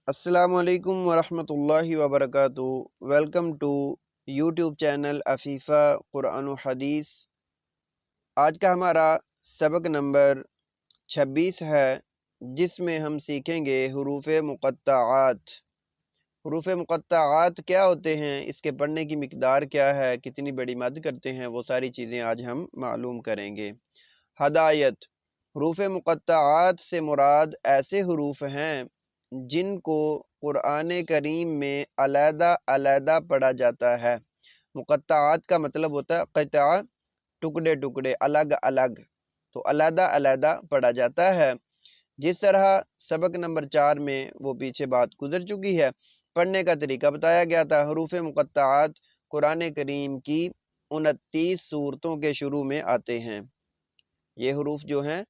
अस्सलामु अलैकुम वरहमतुल्लाहि वबरकातुहू। Welcome to YouTube channel Afifa कुरान व हदीस। आज का हमारा सबक नंबर 26 है, जिसमें हम सीखेंगे हुरूफ़ मुक़त्तआत। हुरूफ़ मुक़त्तआत क्या होते हैं, इसके पढ़ने की मिक़दार क्या है, कितनी बड़ी मद करते हैं, वो सारी चीज़ें आज हम मालूम करेंगे। हदायत। हुरूफ़ मुक़त्तआत से मुराद ऐसे हुरूफ़ हैं जिनको क़ुरआन करीम में अलहदा पढ़ा जाता है। मुक़त्तआत का मतलब होता है क़िता, टुकड़े टुकड़े, अलग अलग, तो अलहदा पढ़ा जाता है। जिस तरह सबक नंबर 4 में वो पीछे बात गुजर चुकी है, पढ़ने का तरीका बताया गया था। हुरूफ़ मुक़त्तआत क़ुरआन करीम की 29 सूरतों के शुरू में आते हैं। ये हुरूफ जो हैं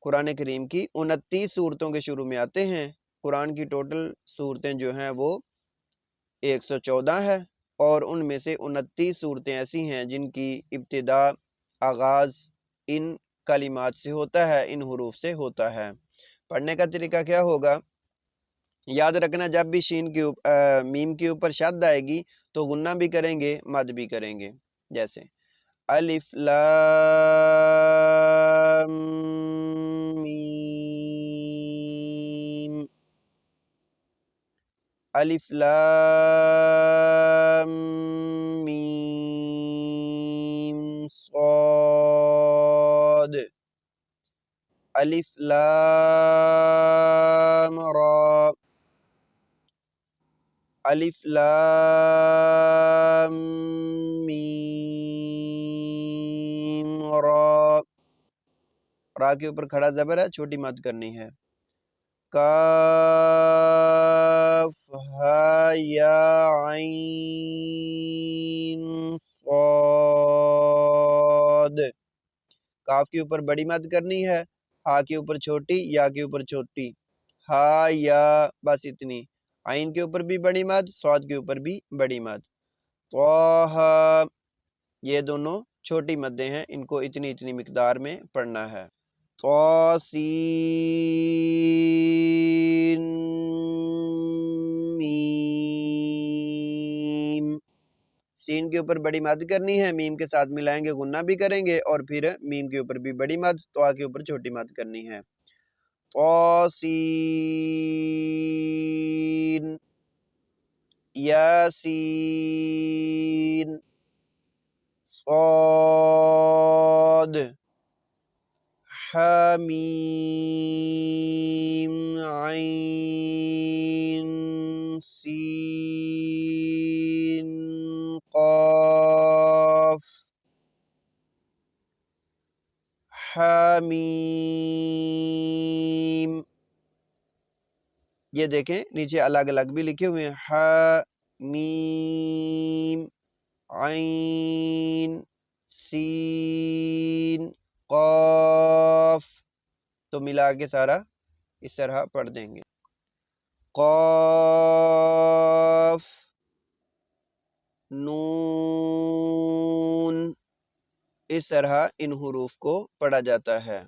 कुरान करीम की 29 सूरतों के शुरू में आते हैं। कुरान की टोटल सूरतें जो हैं वो 114 है, और उनमें से 29 सूरतें ऐसी हैं जिनकी इब्तिदा, आगाज़ इन कलिमात से होता है, इन हुरूफ से होता है। पढ़ने का तरीका क्या होगा, याद रखना, जब भी मीम के ऊपर शद आएगी तो गुन्ना भी करेंगे, मद भी करेंगे। जैसे अलिफ लाम मीम, अलिफ लाम मीम स्वाद, अलिफ लाम रा, अलिफ लाम मीम रा। रा के ऊपर खड़ा ज़बर है, छोटी मद करनी है। काफ हा या आइन स्वाद। काफ के ऊपर बड़ी मद करनी है, हा के ऊपर छोटी, या के ऊपर छोटी, हा या, बस इतनी। आइन के ऊपर भी बड़ी मद, स्वाद के ऊपर भी बड़ी मद। त्वाहा, ये दोनों छोटी मद्दें हैं, इनको इतनी इतनी मिकदार में पढ़ना है। तौसीन मीम, सीन के ऊपर बड़ी मद करनी है, मीम के साथ मिलाएंगे, गुन्ना भी करेंगे, और फिर मीम के ऊपर भी बड़ी मद, त्वा के ऊपर छोटी मद करनी है। तौसीन, यासीन, स्वाद, हामीम, आइन, सीन, क़ाफ, हामीम। ये देखें नीचे अलग अलग भी लिखे हुए हैं, हामीम, आइन, सीन, क़ाफ, तो मिला के सारा इस तरह पढ़ देंगे। क़ाफ, नून, इस तरह इन हुरूफ को पढ़ा जाता है।